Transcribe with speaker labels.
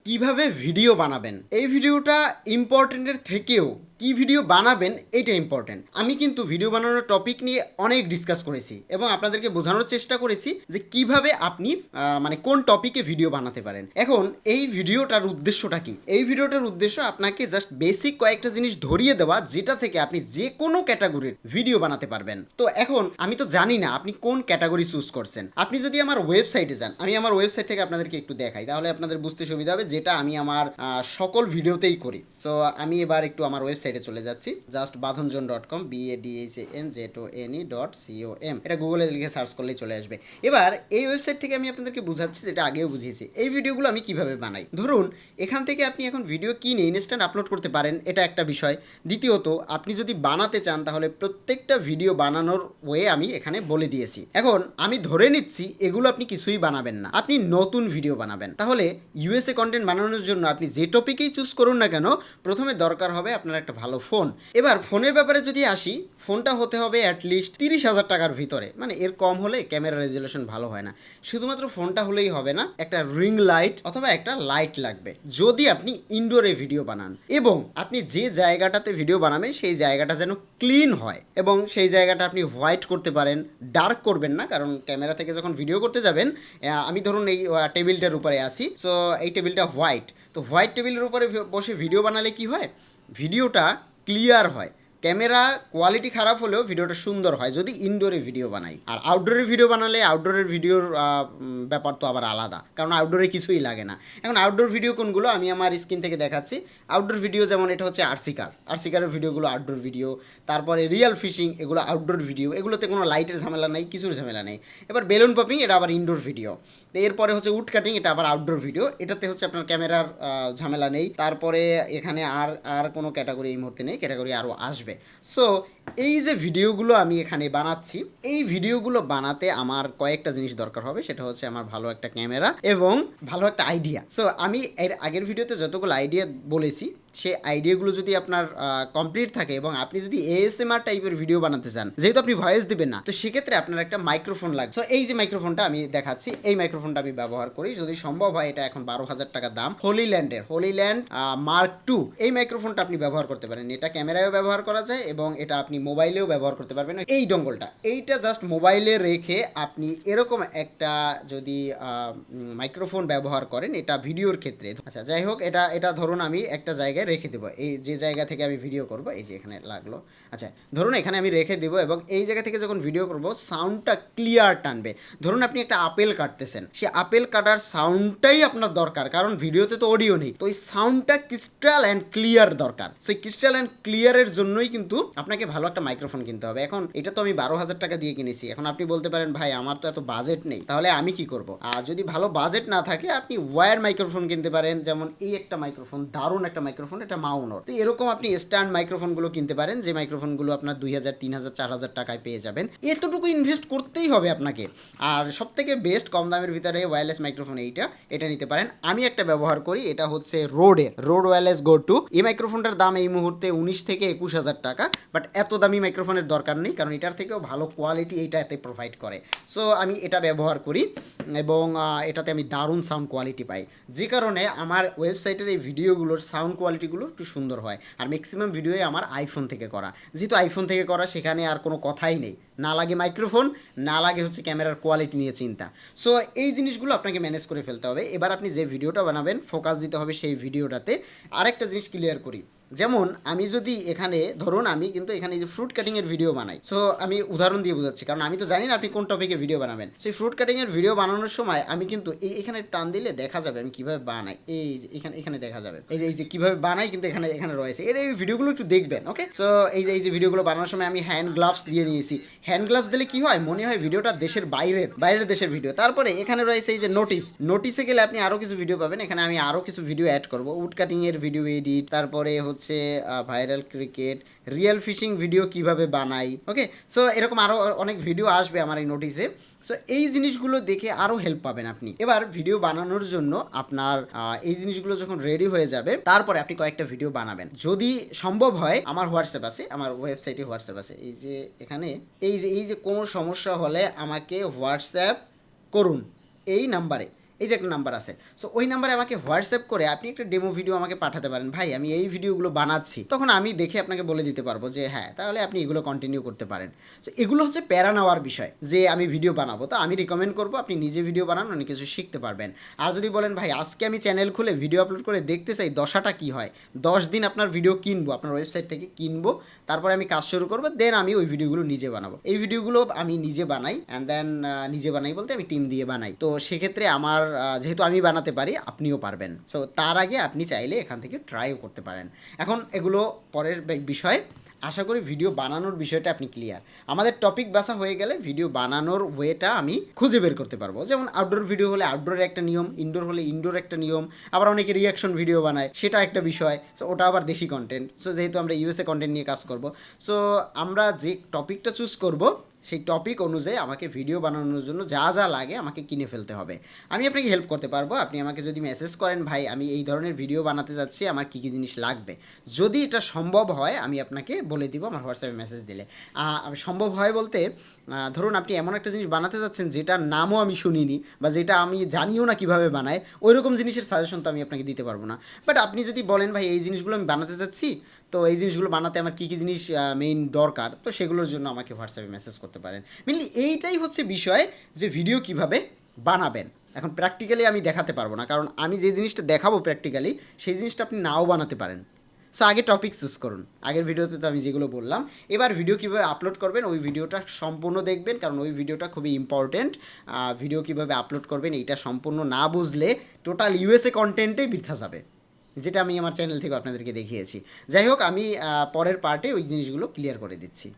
Speaker 1: কিভাবে ভিডিও বানাবেন। এই ভিডিওটা ইম্পর্টেন্টের থেকেও কি ভিডিও বানাবেন এইটা ইম্পর্টেন্ট। আমি কিন্তু ভিডিও বানানোর টপিক নিয়ে অনেক ডিসকাস করেছি এবং আপনাদেরকে বোঝানোর চেষ্টা করেছি যে কিভাবে আপনি মানে কোন টপিকে ভিডিও বানাতে পারেন। এখন এই ভিডিওটার উদ্দেশ্যটা কি? এই ভিডিওটার উদ্দেশ্য আপনাকে জাস্ট বেসিক কয়েকটা জিনিস ধরিয়ে দেওয়া, যেটা থেকে আপনি যে কোনো ক্যাটাগরির ভিডিও বানাতে পারবেন। তো এখন আমি তো জানি না আপনি কোন ক্যাটাগরি চুজ করছেন। আপনি যদি আমার ওয়েবসাইটে যান, আমি আমার ওয়েবসাইট থেকে আপনাদেরকে একটু দেখাই, তাহলে আপনাদের বুঝতে সুবিধা হবে, যেটা আমি আমার সকল ভিডিওতেই করি। সো আমি এবার একটু আমার ওয়েবসাইটে চলে যাচ্ছি, জাস্ট badhanjon.com badhane.com। এটা গুগলে লিখে সার্চ করলেই চলে আসবে। এবার এই ওয়েবসাইট থেকে আমি আপনাদেরকে বুঝাচ্ছি, যেটা আগেও বুঝিয়েছি, এই ভিডিওগুলো আমি কিভাবে বানাই। ধরুন এখান থেকে আপনি এখন ভিডিও কিনে ইনস্ট্যান্ট আপলোড করতে পারেন, এটা একটা বিষয়। দ্বিতীয়ত, আপনি যদি বানাতে চান তাহলে প্রত্যেকটা ভিডিও বানানোর ওয়ে আমি এখানে বলে দিয়েছি। এখন আমি ধরে নিচ্ছি এগুলো আপনি কিছুই বানাবেন না, আপনি নতুন ভিডিও বানাবেন। তাহলে ইউএসএ কন্টেন্ট বানানোর জন্য আপনি যে টপিকেই চুজ করুন না কেন, প্রথমে দরকার হবে আপনার একটা ভালো ফোন। এবার ফোনের ব্যাপারে যদি আসি, ফোনটা হতে হবে অ্যাটলিস্ট 30,000 টাকার ভিতরে, মানে এর কম হলে ক্যামেরা রেজুলেশন ভালো হয় না। শুধুমাত্র ফোনটা হলেই হবে না, একটা রিং লাইট অথবা একটা লাইট লাগবে যদি আপনি ইনডোরে ভিডিও বানান, এবং আপনি যে জায়গাটাতে ভিডিও বানাবেন সেই জায়গাটা যেন ক্লিন হয়, এবং সেই জায়গাটা আপনি হোয়াইট করতে পারেন, ডার্ক করবেন না, কারণ ক্যামেরা থেকে যখন ভিডিও করতে যাবেন, আমি ধরুন এই টেবিলটার উপরে আসি, সো এই টেবিলটা হোয়াইট, তো হোয়াইট টেবিলের উপরে বসে ভিডিও বানালে কি হয়, ভিডিওটা ক্লিয়ার হয়। ক্যামেরা কোয়ালিটি খারাপ হলেও ভিডিওটা সুন্দর হয় যদি ইনডোরে ভিডিও বানাই। আর আউটডোরে ভিডিও বানালে আউটডোরের ভিডিওর ব্যাপার তো আবার আলাদা, কারণ আউটডোরে কিছুই লাগে না। এখন আউটডোর ভিডিও কোনগুলো আমি আমার স্ক্রিন থেকে দেখাচ্ছি। আউটডোর ভিডিও যেমন এটা হচ্ছে আরসিকারের ভিডিওগুলো আউটডোর ভিডিও। তারপরে রিয়েল ফিশিং, এগুলো আউটডোর ভিডিও, এগুলোতে কোনো লাইটের ঝামেলা নেই, কিছুর ঝামেলা নেই। এবার বেলুন পপিং, এটা আবার ইনডোর ভিডিও। তো এরপরে হচ্ছে উড কাটিং, এটা আবার আউটডোর ভিডিও, এটাতে হচ্ছে আপনার ক্যামেরার ঝামেলা নেই। তারপরে এখানে আর কোনো ক্যাটাগরি এই মুহূর্তে নেই, ক্যাটাগরি আরও আসবে। সো এই যে ভিডিওগুলো আমি এখানে বানাচ্ছি, এই ভিডিওগুলো বানাতে আমার কয়েকটা জিনিস দরকার হবে। সেটা হচ্ছে আমার ভালো একটা ক্যামেরা এবং ভালো একটা আইডিয়া। সো আমি এর আগের ভিডিওতে যতগুলো আইডিয়া বলেছি, সেই আইডিয়াগুলো যদি আপনার কমপ্লিট থাকে এবং আপনি যদি এএসএমআর টাইপের ভিডিও বানাতে চান, যেহেতু আপনি ভয়েস দেবেন না, তো সেক্ষেত্রে আপনার একটা মাইক্রোফোন লাগবে। সো এই যে মাইক্রোফোনটা আমি দেখাচ্ছি, এই মাইক্রোফোনটা আমি ব্যবহার করি, যদি সম্ভব হয়। এটা এখন 12,000 টাকা দাম, হোলিল্যান্ড মার্ক 2। এই মাইক্রোফোনটা আপনি ব্যবহার করতে পারেন, এটা ক্যামেরায়ও ব্যবহার করা যায় এবং এটা আপনি মোবাইলেও ব্যবহার করতে পারবেন। এই ডঙ্গলটা, এইটা জাস্ট মোবাইলে রেখে আপনি এরকম একটা যদি মাইক্রোফোন ব্যবহার করেন, এটা ভিডিওর ক্ষেত্রে। আচ্ছা যাই হোক, এটা ধরুন আমি একটা জায়গায় রেখে দেবো, এই যে জায়গা থেকে আমি ভিডিও করব, এই যে এখানে লাগলো। আচ্ছা ধরুন এখানে আমি রেখে দেবো এবং এই জায়গা থেকে যখন ভিডিও করব, সাউন্ডটা ক্লিয়ার টানবে। ধরুন আপনি একটা আপেল কাটতেছেন, সে আপেল কাটার সাউন্ডটাই আপনার দরকার, কারণ ভিডিওতে তো অডিও নেই, তো এই সাউন্ডটা ক্রিস্টাল অ্যান্ড ক্লিয়ার দরকার। সো ক্রিস্টাল অ্যান্ড ক্লিয়ারের জন্যই কিন্তু আপনাকে ভালো একটা মাইক্রোফোন কিনতে হবে। এখন এটা তো আমি 12,000 টাকা দিয়ে কিনেছি। এখন আপনি বলতে পারেন ভাই আমার তো এত বাজেট নেই, তাহলে আমি কি করব? আর যদি ভালো বাজেট না থাকে, আপনি ওয়্যার মাইক্রোফোন কিনতে পারেন, যেমন এই একটা মাইক্রোফোন, দারুণ একটা মাইক্রোফোন, এটা মাউনোর। তো এরকম আপনি স্ট্যান্ড মাইক্রোফোনগুলো কিনতে পারেন, যে মাইক্রোফোনগুলো আপনার 2,000, 3,000, 4,000 টাকায় পেয়ে যাবেন। এতটুকু ইনভেস্ট করতেই হবে আপনাকে। আর সব থেকে বেস্ট কম দামের ভিতরে ওয়্যারলেস মাইক্রোফোন এটা নিতে পারেন। আমি একটা ব্যবহার করি, এটা হচ্ছে রোড ওয়্যারলেস গো টু। এই মাইক্রোফোনটার দাম এই মুহূর্তে 19 থেকে 21,000 টাকা, বাট এত দামি মাইক্রোফোনের দরকার নেই, কারণ এটার থেকেও ভালো কোয়ালিটি এইটাতে প্রোভাইড করে। সো আমি এটা ব্যবহার করি এবং এটাতে আমি দারুণ সাউন্ড কোয়ালিটি পাই, যে কারণে আমার ওয়েবসাইটের এই ভিডিওগুলোর সাউন্ড কোয়ালিটিগুলো একটু সুন্দর হয়। আর ম্যাক্সিমাম ভিডিওই আমার আইফোন থেকে করা, যেহেতু আইফোন থেকে করা, সেখানে আর কোনো কথাই নেই, না লাগে মাইক্রোফোন, না লাগে হচ্ছে ক্যামেরার কোয়ালিটি নিয়ে চিন্তা। সো এই জিনিসগুলো আপনাকে ম্যানেজ করে ফেলতে হবে। এবার আপনি যে ভিডিওটা বানাবেন, ফোকাস দিতে হবে সেই ভিডিওটাতে। আরেকটা জিনিস ক্লিয়ার করি, যেমন আমি যদি এখানে ধরুন, আমি কিন্তু এখানে যে ফ্রুট কাটিংয়ের ভিডিও বানাই, সো আমি উদাহরণ দিয়ে বোঝাচ্ছি, কারণ আমি তো জানি না আপনি কোন টপিকে ভিডিও বানাবেন। সেই ফ্রুট কাটিংয়ের ভিডিও বানানোর সময় আমি কিন্তু এখানে টান দিলে দেখা যাবে আমি কীভাবে বানাই, এই যে এখানে দেখা যাবে এই যে কীভাবে বানাই, কিন্তু এখানে রয়েছে। এই ভিডিওগুলো একটু দেখবেন, ওকে? সো এই যে ভিডিওগুলো বানানোর সময় আমি হ্যান্ড গ্লাভস দিয়ে নিয়েছি। হ্যান্ড গ্লাভস দিলে কি হয়, মনে হয় ভিডিওটা দেশের বাইরের দেশের ভিডিও। তারপরে এখানে রয়েছে এই যে নোটিসে গেলে আপনি আরও কিছু ভিডিও পাবেন। এখানে আমি আরও কিছু ভিডিও অ্যাড করবো, উড কাটিংয়ের ভিডিও এডিট, তারপরে হচ্ছে viral cricket, real fishing video কিভাবে বানাই, ওকে? সো এরকম আরও অনেক ভিডিও আসবে আমার এই নোটিসে। সো এই জিনিসগুলো দেখে আরও হেল্প পাবেন আপনি। এবার ভিডিও বানানোর জন্য আপনার এই জিনিসগুলো যখন রেডি হয়ে যাবে, তারপরে আপনি কয়েকটা ভিডিও বানাবেন। যদি সম্ভব হয়, আমার হোয়াটসঅ্যাপ আছে, আমার ওয়েবসাইটে হোয়াটসঅ্যাপ আছে। এই যে এখানে এই যে কোনো সমস্যা হলে আমাকে হোয়াটসঅ্যাপ করুন এই নাম্বারে। এই যে একটা নাম্বার আছে, সো ওই নাম্বারে আমাকে হোয়াটসঅ্যাপ করে আপনি একটা ডেমো ভিডিও আমাকে পাঠাতে পারেন, ভাই আমি এই ভিডিওগুলো বানাচ্ছি, তখন আমি দেখে আপনাকে বলে দিতে পারবো যে হ্যাঁ তাহলে আপনি এগুলো কন্টিনিউ করতে পারেন। সো এগুলো হচ্ছে প্যারা নেওয়ার বিষয় যে আমি ভিডিও বানাবো, তো আমি রিকমেন্ড করবো আপনি নিজে ভিডিও বানান, অনেক কিছু শিখতে পারবেন। আর যদি বলেন ভাই আজকে আমি চ্যানেল খুলে ভিডিও আপলোড করে দেখতে চাই দশাটা কী হয়, 10 দিন আপনার ভিডিও কিনবো, আপনার ওয়েবসাইট থেকে কিনবো, তারপরে আমি কাজ শুরু করবো, দেন আমি ওই ভিডিওগুলো নিজে বানাবো। এই ভিডিওগুলো আমি নিজে বানাই, অ্যান্ড দেন নিজে বানাই বলতে আমি টিম দিয়ে বানাই। তো সেক্ষেত্রে আমার যেহেতু আমি বানাতে পারি আপনিও পারবেন, সো তার আগে আপনি চাইলে এখান থেকে ট্রাইও করতে পারেন। এখন এগুলো পরের বিষয়, আশা করি ভিডিও বানানোর বিষয়টা আপনি ক্লিয়ার। আমাদের টপিক বাছা হয়ে গেলে ভিডিও বানানোর ওয়েটা আমি খুঁজে বের করতে পারবো। যেমন আউটডোর ভিডিও হলে আউটডোরের একটা নিয়ম, ইনডোর হলে ইনডোর একটা নিয়ম, আবার অনেকে রিয়াকশন ভিডিও বানায়, সেটা একটা বিষয়। সো ওটা আবার দেশি কন্টেন্ট, সো যেহেতু আমরা ইউএসএ কন্টেন্ট নিয়ে কাজ করব, সো আমরা যে টপিকটা চুজ করব সেই টপিক অনুযায়ী আমাকে ভিডিও বানানোর জন্য যা যা লাগে আমাকে কিনে ফেলতে হবে। আমি আপনাকে হেল্প করতে পারবো, আপনি আমাকে যদি মেসেজ করেন ভাই আমি এই ধরনের ভিডিও বানাতে যাচ্ছি, আমার কী কী জিনিস লাগবে, যদি এটা সম্ভব হয় আমি আপনাকে বলে দিব আমার হোয়াটসঅ্যাপে মেসেজ দিলে। সম্ভব হয় বলতে ধরুন আপনি এমন একটা জিনিস বানাতে যাচ্ছেন যেটার নামও আমি শুনিনি বা যেটা আমি জানিও না কীভাবে বানায়, ওই রকম জিনিসের সাজেশন তো আমি আপনাকে দিতে পারবো না। বাট আপনি যদি বলেন ভাই এই জিনিসগুলো আমি বানাতে যাচ্ছি, তো এই জিনিসগুলো বানাতে আমার কী কী জিনিস মেইন দরকার, তো সেগুলোর জন্য আমাকে হোয়াটসঅ্যাপে মেসেজ করতে পারেন। মেনলি এইটাই হচ্ছে বিষয় যে ভিডিও কিভাবে বানাবেন। এখন প্র্যাকটিক্যালি আমি দেখাতে পারবো না, কারণ আমি যে জিনিসটা দেখাবো প্র্যাকটিক্যালি সেই জিনিসটা আপনি নাও বানাতে পারেন। সো আগে টপিক চুজ করুন। আগের ভিডিওতে তো আমি যেগুলো বললাম, এবার ভিডিও কীভাবে আপলোড করবেন ওই ভিডিওটা সম্পূর্ণ দেখবেন, কারণ ওই ভিডিওটা খুবই ইম্পর্টেন্ট। ভিডিও কীভাবে আপলোড করবেন এইটা সম্পূর্ণ না বুঝলে টোটাল ইউএসএ কন্টেন্টেই বৃথা যাবে, যেটা আমি আমার চ্যানেল থেকে আপনাদেরকে দেখিয়েছি। যাই হোক, আমি পরের পার্টে ওই জিনিসগুলো ক্লিয়ার করে দিচ্ছি।